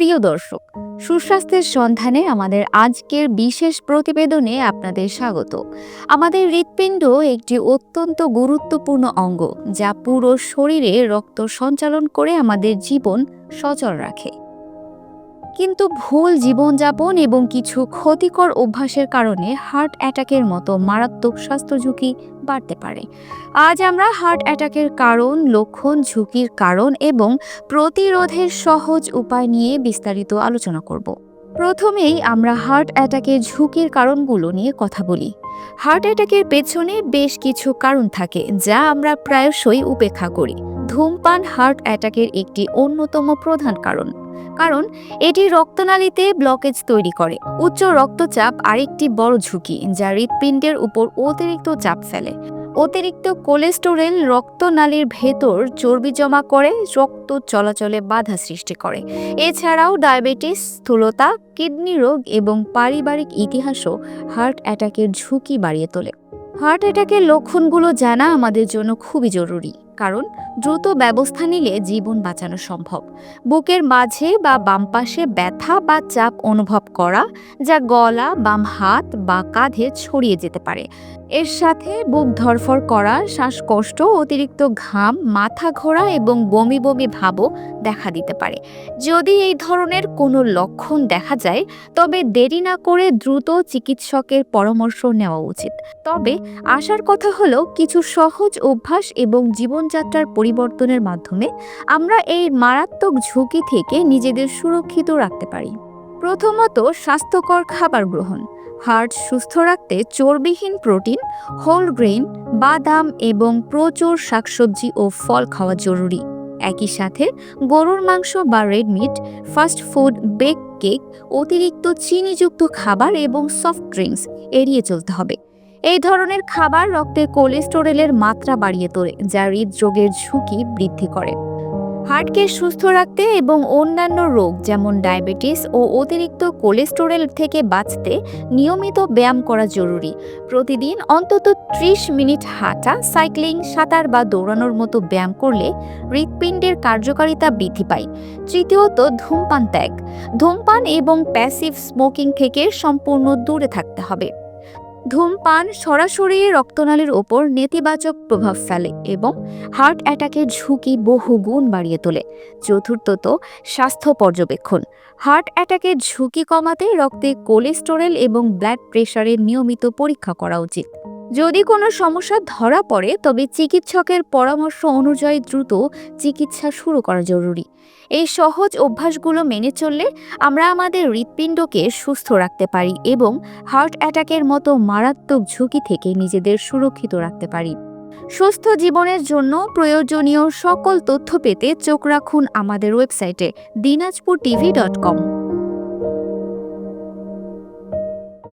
প্রিয় দর্শক, সুস্বাস্থ্যের সন্ধানে আমাদের আজকের বিশেষ প্রতিবেদনে আপনাদের স্বাগত। আমাদের হৃৎপিণ্ড একটি অত্যন্ত গুরুত্বপূর্ণ অঙ্গ, যা পুরো শরীরে রক্ত সঞ্চালন করে আমাদের জীবন সচল রাখে। কিন্তু ভুল জীবনযাপন এবং কিছু ক্ষতিকর অভ্যাসের কারণে হার্ট অ্যাটাকের মতো মারাত্মক স্বাস্থ্য ঝুঁকি বাড়তে পারে। আজ আমরা হার্ট অ্যাটাকের কারণ, লক্ষণ, ঝুঁকির কারণ এবং প্রতিরোধের সহজ উপায় নিয়ে বিস্তারিত আলোচনা করব। প্রথমেই আমরা হার্ট অ্যাটাকের ঝুঁকির কারণগুলো নিয়ে কথা বলি। হার্ট অ্যাটাকের পেছনে বেশ কিছু কারণ থাকে, যা আমরা প্রায়শই উপেক্ষা করি। ধূমপান হার্ট অ্যাটাকের একটি অন্যতম প্রধান কারণ এটি রক্তনালীতে ব্লকেজ তৈরি করে। উচ্চ রক্তচাপ আরেকটি বড় ঝুঁকি, যা হৃৎপিণ্ডের উপর অতিরিক্ত চাপ ফেলে। অতিরিক্ত কোলেস্টেরল রক্তনালীর ভেতর চর্বি জমা করে রক্ত চলাচলে বাধা সৃষ্টি করে। এছাড়াও ডায়াবেটিস, স্থূলতা, কিডনি রোগ এবং পারিবারিক ইতিহাসও হার্ট অ্যাটাকের ঝুঁকি বাড়িয়ে তোলে। হার্ট অ্যাটাকের লক্ষণগুলো জানা আমাদের জন্য খুবই জরুরি, কারণ দ্রুত ব্যবস্থা নিলে জীবন বাঁচানো সম্ভব। বুকের মাঝে বা বাম পাশে ব্যথা বা চাপ অনুভব করা, যা গলা, বাম হাত বা কাঁধে ছড়িয়ে যেতে পারে। এর সাথে বুক ধড়ফড় করা, শ্বাসকষ্ট, অতিরিক্ত ঘাম, মাথা ঘোরা এবং বমি বমি ভাবও দেখা দিতে পারে। যদি এই ধরনের কোনো লক্ষণ দেখা যায়, তবে দেরি না করে দ্রুত চিকিৎসকের পরামর্শ নেওয়া উচিত। তবে আসার কথা হলো, কিছু সহজ অভ্যাস এবং জীবনযাত্রার পরিবর্তনের মাধ্যমে আমরা এই মারাত্মক ঝুঁকি থেকে নিজেদের সুরক্ষিত রাখতে পারি। প্রথমত, স্বাস্থ্যকর খাবার গ্রহণ। হার্ট সুস্থ রাখতে চর্বিহীন প্রোটিন, হোল গ্রেইন, বাদাম এবং প্রচুর শাকসবজি ও ফল খাওয়া জরুরি। একই সাথে গরুর মাংস বা red meat, fast food, bake cake, অতিরিক্ত চিনিযুক্ত খাবার এবং সফট ড্রিঙ্কস এড়িয়ে চলতে হবে। এই ধরনের খাবার রক্তে কোলেস্টেরলের মাত্রা বাড়িয়ে তোলে, যা হৃদরোগের ঝুঁকি বৃদ্ধি করে। হার্টকে সুস্থ রাখতে এবং অন্যান্য রোগ যেমন ডায়াবেটিস ও অতিরিক্ত কোলেস্টেরল থেকে বাঁচতে নিয়মিত ব্যায়াম করা জরুরি। প্রতিদিন অন্তত 30 মিনিট হাঁটা, সাইক্লিং, সাঁতার বা দৌড়ানোর মতো ব্যায়াম করলে হৃৎপিণ্ডের কার্যকারিতা বৃদ্ধি পায়। তৃতীয়ত, ধূমপান ত্যাগ। ধূমপান এবং প্যাসিভ স্মোকিং থেকে সম্পূর্ণ দূরে থাকতে হবে। ধূমপান সরাসরি রক্তনালীর ওপর নেতিবাচক প্রভাব ফেলে এবং হার্ট অ্যাটাকের ঝুঁকি বহুগুণ বাড়িয়ে তোলে। চতুর্থত, স্বাস্থ্য পর্যবেক্ষণ। হার্ট অ্যাটাকের ঝুঁকি কমাতে রক্তে কোলেস্টেরল এবং ব্লাড প্রেশারের নিয়মিত পরীক্ষা করা উচিত। যদি কোনো সমস্যা ধরা পড়ে, তবে চিকিৎসকের পরামর্শ অনুযায়ী দ্রুত চিকিৎসা শুরু করা জরুরি। এই সহজ অভ্যাসগুলো মেনে চললে আমরা আমাদের হৃৎপিণ্ডকে সুস্থ রাখতে পারি এবং হার্ট অ্যাটাকের মতো মারাত্মক ঝুঁকি থেকে নিজেদের সুরক্ষিত রাখতে পারি। সুস্থ জীবনের জন্য প্রয়োজনীয় সকল তথ্য পেতে চোখ রাখুন আমাদের ওয়েবসাইটে dinajpurtv.com।